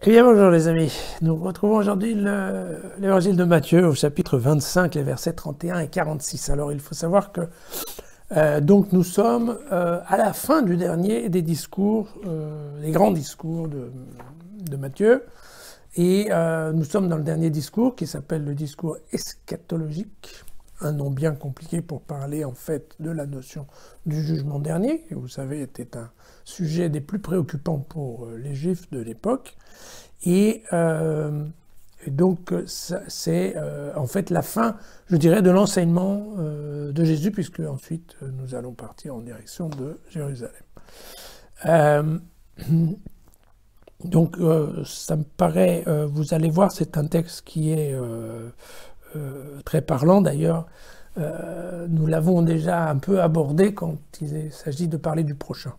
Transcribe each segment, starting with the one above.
Eh bien bonjour les amis, nous retrouvons aujourd'hui l'évangile de Matthieu au chapitre 25, les versets 31 et 46. Alors il faut savoir que donc nous sommes à la fin du dernier des discours, des grands discours de Matthieu, et nous sommes dans le dernier discours qui s'appelle le discours eschatologique, un nom bien compliqué pour parler en fait de la notion du jugement dernier, qui vous savez était un sujet des plus préoccupants pour les Juifs de l'époque. Et donc c'est en fait la fin, je dirais, de l'enseignement de Jésus, puisque ensuite nous allons partir en direction de Jérusalem. Donc ça me paraît, vous allez voir, c'est un texte qui est très parlant d'ailleurs. Nous l'avons déjà un peu abordé quand il s'agit de parler du prochain.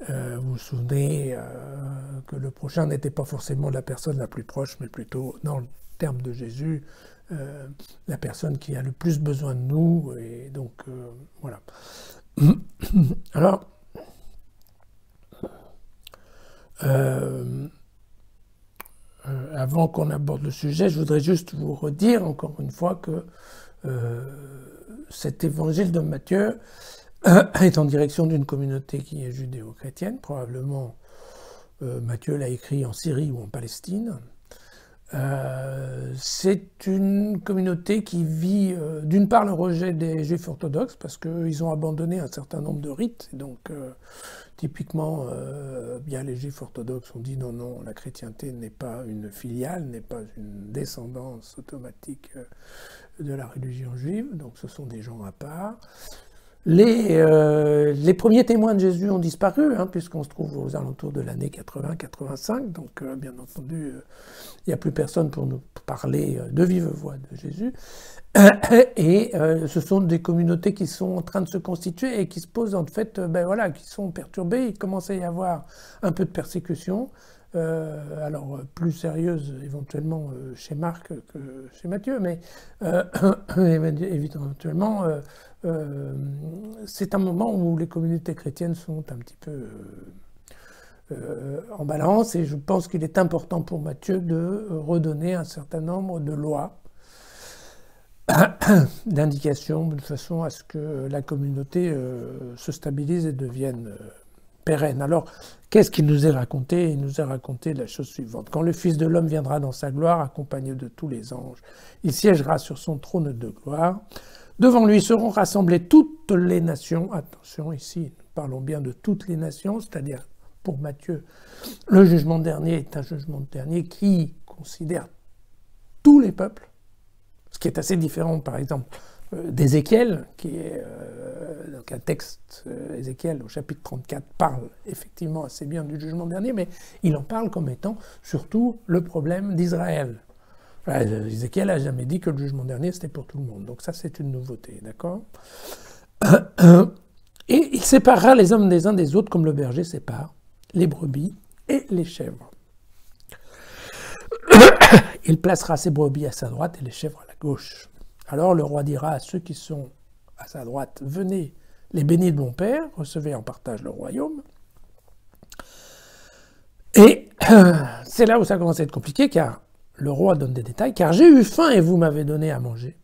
Vous vous souvenez que le prochain n'était pas forcément la personne la plus proche, mais plutôt, dans le terme de Jésus, la personne qui a le plus besoin de nous, et donc voilà. Alors, avant qu'on aborde le sujet, je voudrais juste vous redire encore une fois que cet évangile de Matthieu est en direction d'une communauté qui est judéo-chrétienne. Probablement Matthieu l'a écrit en Syrie ou en Palestine. C'est une communauté qui vit d'une part le rejet des juifs orthodoxes parce qu'ils ont abandonné un certain nombre de rites. Et donc typiquement, bien les juifs orthodoxes ont dit non, la chrétienté n'est pas une filiale, n'est pas une descendance automatique de la religion juive, donc ce sont des gens à part. Les premiers témoins de Jésus ont disparu, puisqu'on se trouve aux alentours de l'année 80-85, donc bien entendu, il n'y a plus personne pour nous parler de vive voix de Jésus. Et ce sont des communautés qui sont en train de se constituer et qui se posent en fait, qui sont perturbées. Il commence à y avoir un peu de persécution, alors plus sérieuse éventuellement chez Marc que chez Matthieu, mais éventuellement c'est un moment où les communautés chrétiennes sont un petit peu en balance, et je pense qu'il est important pour Matthieu de redonner un certain nombre de lois, d'indications, de façon à ce que la communauté se stabilise et devienne pérenne. Alors, qu'est-ce qu'il nous est raconté? Il nous est raconté la chose suivante. Quand le Fils de l'homme viendra dans sa gloire, accompagné de tous les anges, il siégera sur son trône de gloire. Devant lui seront rassemblées toutes les nations. Attention, ici, nous parlons bien de toutes les nations, c'est-à-dire, pour Matthieu, le jugement dernier est un jugement dernier qui considère tous les peuples, ce qui est assez différent, par exemple, d'Ézéchiel, qui est donc un texte, Ézéchiel au chapitre 34 parle effectivement assez bien du jugement dernier, mais il en parle comme étant surtout le problème d'Israël. Ézéchiel n'a jamais dit que le jugement dernier c'était pour tout le monde, donc ça c'est une nouveauté, d'accord? Et il séparera les hommes des uns des autres comme le berger sépare les brebis et les chèvres. Il placera ses brebis à sa droite et les chèvres à la gauche. Alors le roi dira à ceux qui sont à sa droite, venez, les bénis de mon Père, recevez en partage le royaume. Et c'est là où ça commence à être compliqué, car le roi donne des détails, car j'ai eu faim et vous m'avez donné à manger.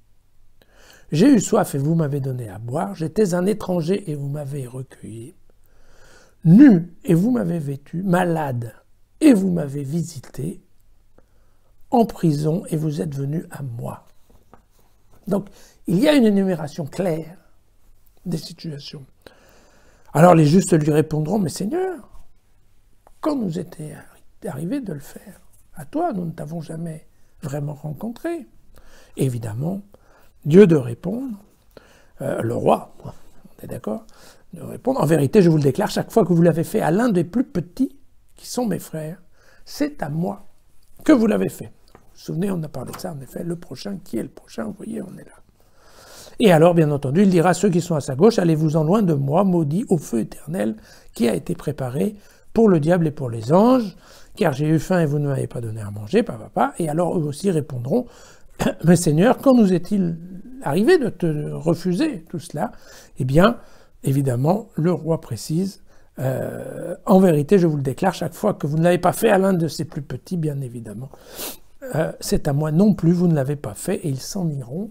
J'ai eu soif et vous m'avez donné à boire. J'étais un étranger et vous m'avez recueilli. Nu et vous m'avez vêtu. Malade et vous m'avez visité. En prison et vous êtes venu à moi. Donc, il y a une énumération claire des situations. Alors les justes lui répondront, mais Seigneur, quand nous était arrivé de le faire, à toi, nous ne t'avons jamais vraiment rencontré. Évidemment, Dieu de répondre, le roi, on est d'accord, de répondre, en vérité, je vous le déclare, chaque fois que vous l'avez fait à l'un des plus petits, qui sont mes frères, c'est à moi que vous l'avez fait. Vous vous souvenez, on a parlé de ça, en effet, le prochain, qui est le prochain, vous voyez, on est là. Et alors, bien entendu, il dira à ceux qui sont à sa gauche, allez-vous-en loin de moi, maudit au feu éternel, qui a été préparé pour le diable et pour les anges, car j'ai eu faim et vous ne m'avez pas donné à manger, papa. Et alors eux aussi répondront, mais Seigneur, quand nous est-il arrivé de te refuser tout cela? Eh bien, évidemment, le roi précise, En vérité, je vous le déclare, chaque fois que vous ne l'avez pas fait à l'un de ces plus petits, bien évidemment, c'est à moi non plus, vous ne l'avez pas fait, et ils s'en iront,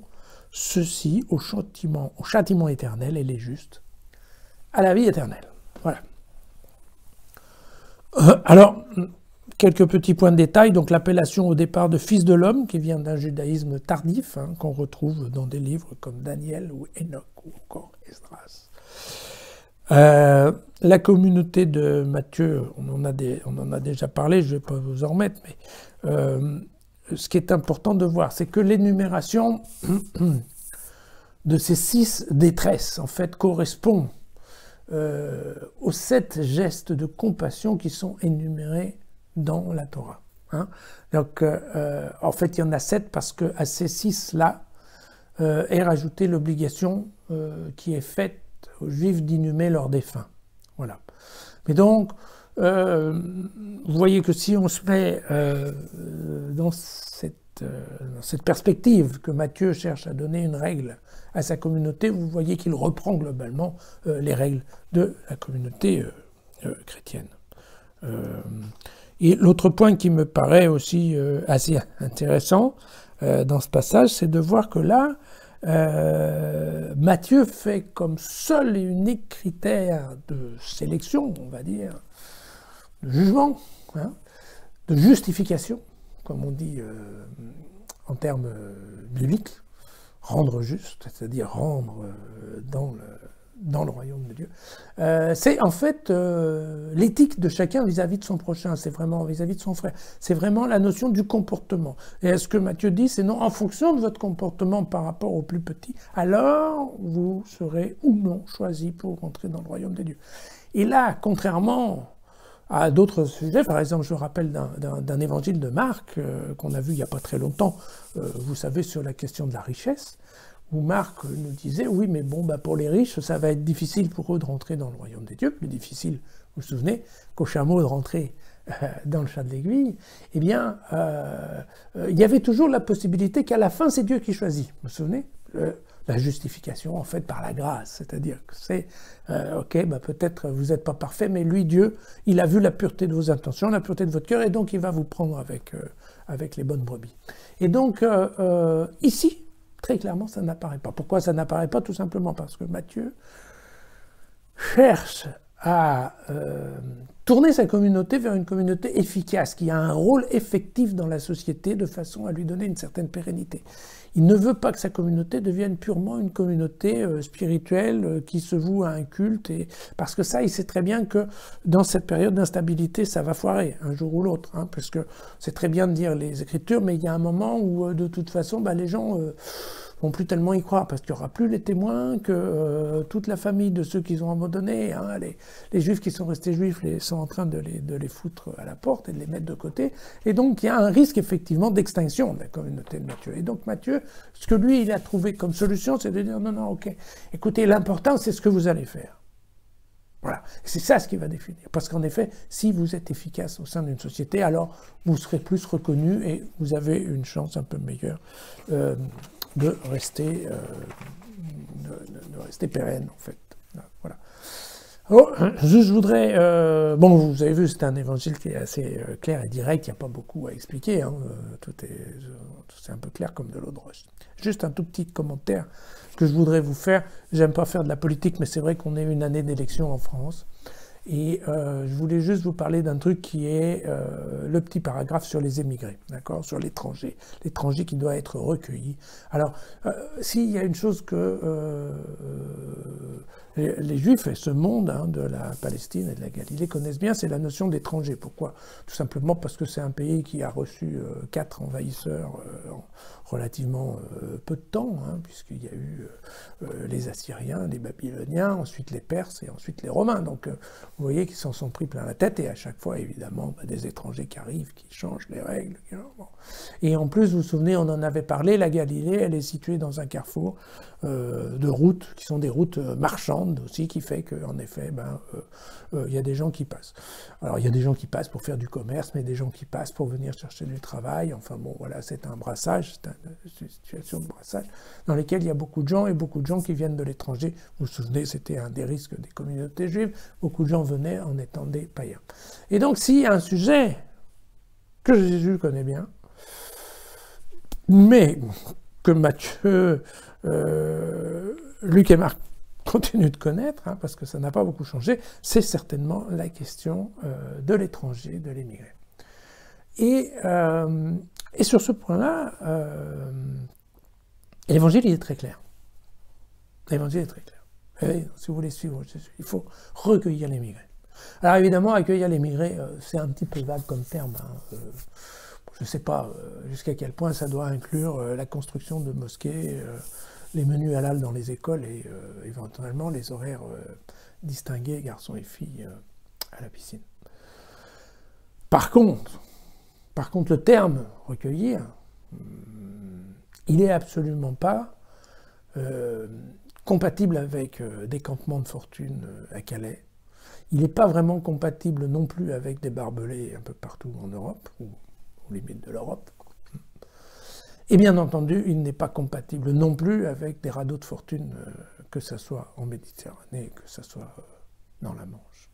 ceux-ci au châtiment éternel, et les justes à la vie éternelle. Voilà. Alors, quelques petits points de détail. Donc, l'appellation au départ de fils de l'homme, qui vient d'un judaïsme tardif, qu'on retrouve dans des livres comme Daniel ou Enoch ou encore Esdras. La communauté de Matthieu, on en a déjà parlé, je ne vais pas vous en remettre, mais ce qui est important de voir, c'est que l'énumération de ces 6 détresses, en fait, correspond aux 7 gestes de compassion qui sont énumérés dans la Torah. Donc, en fait, il y en a 7 parce qu'à ces 6-là est rajoutée l'obligation qui est faite aux Juifs d'inhumer leurs défunts. Voilà. Mais donc, vous voyez que si on se met dans cette perspective que Matthieu cherche à donner une règle à sa communauté, vous voyez qu'il reprend globalement les règles de la communauté chrétienne. Et l'autre point qui me paraît aussi assez intéressant dans ce passage, c'est de voir que là, Matthieu fait comme seul et unique critère de sélection, on va dire, de jugement, de justification, comme on dit en termes bibliques, rendre juste, c'est-à-dire rendre dans le royaume de Dieu. C'est en fait l'éthique de chacun vis-à-vis de son prochain, c'est vraiment vis-à-vis de son frère. C'est vraiment la notion du comportement. Et ce que Matthieu dit, c'est non, en fonction de votre comportement par rapport aux plus petits, alors vous serez ou non choisi pour rentrer dans le royaume de Dieu. Et là, contrairement à d'autres sujets, par exemple, je me rappelle d'un évangile de Marc qu'on a vu il n'y a pas très longtemps, vous savez, sur la question de la richesse, où Marc nous disait, oui, mais bon, pour les riches, ça va être difficile pour eux de rentrer dans le royaume des dieux, plus difficile, vous vous souvenez, qu'au chameau de rentrer dans le chat de l'aiguille, eh bien, il y avait toujours la possibilité qu'à la fin, c'est Dieu qui choisit, vous vous souvenez, la justification, en fait, par la grâce, c'est-à-dire que c'est, ok, peut-être vous n'êtes pas parfait, mais lui, Dieu, il a vu la pureté de vos intentions, la pureté de votre cœur, et donc il va vous prendre avec les bonnes brebis. Et donc, ici, très clairement, ça n'apparaît pas. Pourquoi ça n'apparaît pas? Tout simplement parce que Matthieu cherche à tourner sa communauté vers une communauté efficace, qui a un rôle effectif dans la société de façon à lui donner une certaine pérennité. Il ne veut pas que sa communauté devienne purement une communauté spirituelle qui se voue à un culte, parce que ça, il sait très bien que dans cette période d'instabilité, ça va foirer un jour ou l'autre, parce que c'est très bien de dire les Écritures, mais il y a un moment où de toute façon, les gens vont plus tellement y croire, parce qu'il n'y aura plus les témoins, que toute la famille de ceux qu'ils ont abandonnés, les Juifs qui sont restés Juifs sont en train de les foutre à la porte et de les mettre de côté. Et donc il y a un risque effectivement d'extinction de la communauté de Matthieu. Et donc Matthieu, ce que lui il a trouvé comme solution, c'est de dire non, ok, écoutez, l'important c'est ce que vous allez faire. Voilà, c'est ça ce qui va définir. Parce qu'en effet, si vous êtes efficace au sein d'une société, alors vous serez plus reconnu et vous avez une chance un peu meilleure de rester pérenne, en fait. Voilà. Alors, je voudrais... bon, vous avez vu, c'est un évangile qui est assez clair et direct, il n'y a pas beaucoup à expliquer, tout c'est un peu clair comme de l'eau de roche. Juste un tout petit commentaire que je voudrais vous faire. J'aime pas faire de la politique, mais c'est vrai qu'on est une année d'élection en France. Et je voulais juste vous parler d'un truc qui est le petit paragraphe sur les émigrés, d'accord, sur l'étranger qui doit être recueilli. Alors, s'il y a une chose que les Juifs et ce monde de la Palestine et de la Galilée connaissent bien, c'est la notion d'étranger. Pourquoi? Tout simplement parce que c'est un pays qui a reçu 4 envahisseurs en relativement peu de temps, puisqu'il y a eu les Assyriens, les Babyloniens, ensuite les Perses et ensuite les Romains. Donc, vous voyez qu'ils s'en sont pris plein la tête, et à chaque fois, évidemment, des étrangers qui arrivent, qui changent les règles. Bon. Et en plus, vous vous souvenez, on en avait parlé, la Galilée, elle est située dans un carrefour de routes, qui sont des routes marchandes aussi, qui fait qu'en effet, il y a des gens qui passent. Alors, il y a des gens qui passent pour faire du commerce, mais des gens qui passent pour venir chercher du travail. Enfin bon, voilà, c'est un brassage, c'est une situation de brassage dans lesquelles il y a beaucoup de gens, et beaucoup de gens qui viennent de l'étranger. Vous vous souvenez, c'était un des risques des communautés juives. Beaucoup de gens venaient en étant des païens. Et donc, s'il y a un sujet que Jésus connaît bien, mais que Matthieu, Luc et Marc continuent de connaître, hein, parce que ça n'a pas beaucoup changé, c'est certainement la question de l'étranger, de l'émigré. Et sur ce point-là, l'évangile est très clair. L'évangile est très clair. Et si vous voulez suivre Jésus, il faut recueillir l'émigré. Alors évidemment, accueillir l'émigré, c'est un petit peu vague comme terme. Hein. Je ne sais pas jusqu'à quel point ça doit inclure la construction de mosquées, les menus halal dans les écoles et éventuellement les horaires distingués, garçons et filles, à la piscine. Par contre, le terme « recueillir », il n'est absolument pas compatible avec des campements de fortune à Calais. Il n'est pas vraiment compatible non plus avec des barbelés un peu partout en Europe, ou aux limites de l'Europe. Et bien entendu, il n'est pas compatible non plus avec des radeaux de fortune, que ce soit en Méditerranée, que ce soit dans la Manche.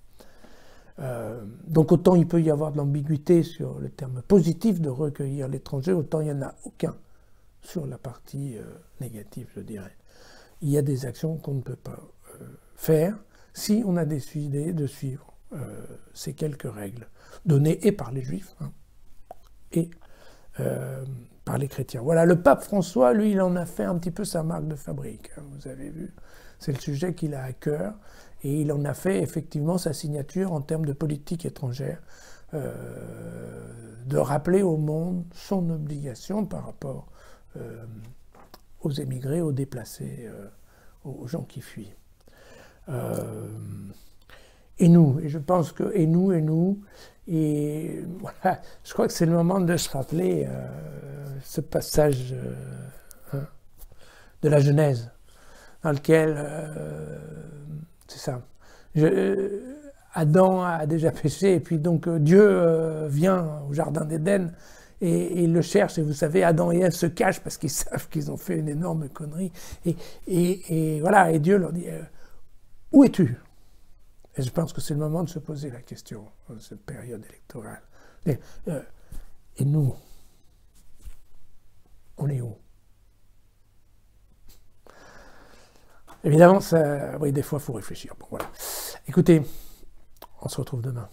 Donc autant il peut y avoir de l'ambiguïté sur le terme positif de recueillir l'étranger, autant il n'y en a aucun sur la partie négative, je dirais. Il y a des actions qu'on ne peut pas faire si on a décidé de suivre ces quelques règles données et par les Juifs hein, et par les chrétiens. Voilà, le pape François, lui, il en a fait un petit peu sa marque de fabrique. Hein, vous avez vu, c'est le sujet qu'il a à cœur et il en a fait effectivement sa signature en termes de politique étrangère, de rappeler au monde son obligation par rapport aux émigrés, aux déplacés, aux gens qui fuient. Et nous, et je pense que, et nous, et voilà, je crois que c'est le moment de se rappeler ce passage hein, de la Genèse, dans lequel, c'est ça, Adam a déjà péché, et puis donc Dieu vient au jardin d'Éden, et il le cherche, et vous savez, Adam et Ève se cachent parce qu'ils savent qu'ils ont fait une énorme connerie, et voilà, et Dieu leur dit, où es-tu? Et je pense que c'est le moment de se poser la question, dans cette période électorale. Et nous, on est où? Évidemment, ça, oui, des fois, il faut réfléchir. Bon, voilà. Écoutez, on se retrouve demain.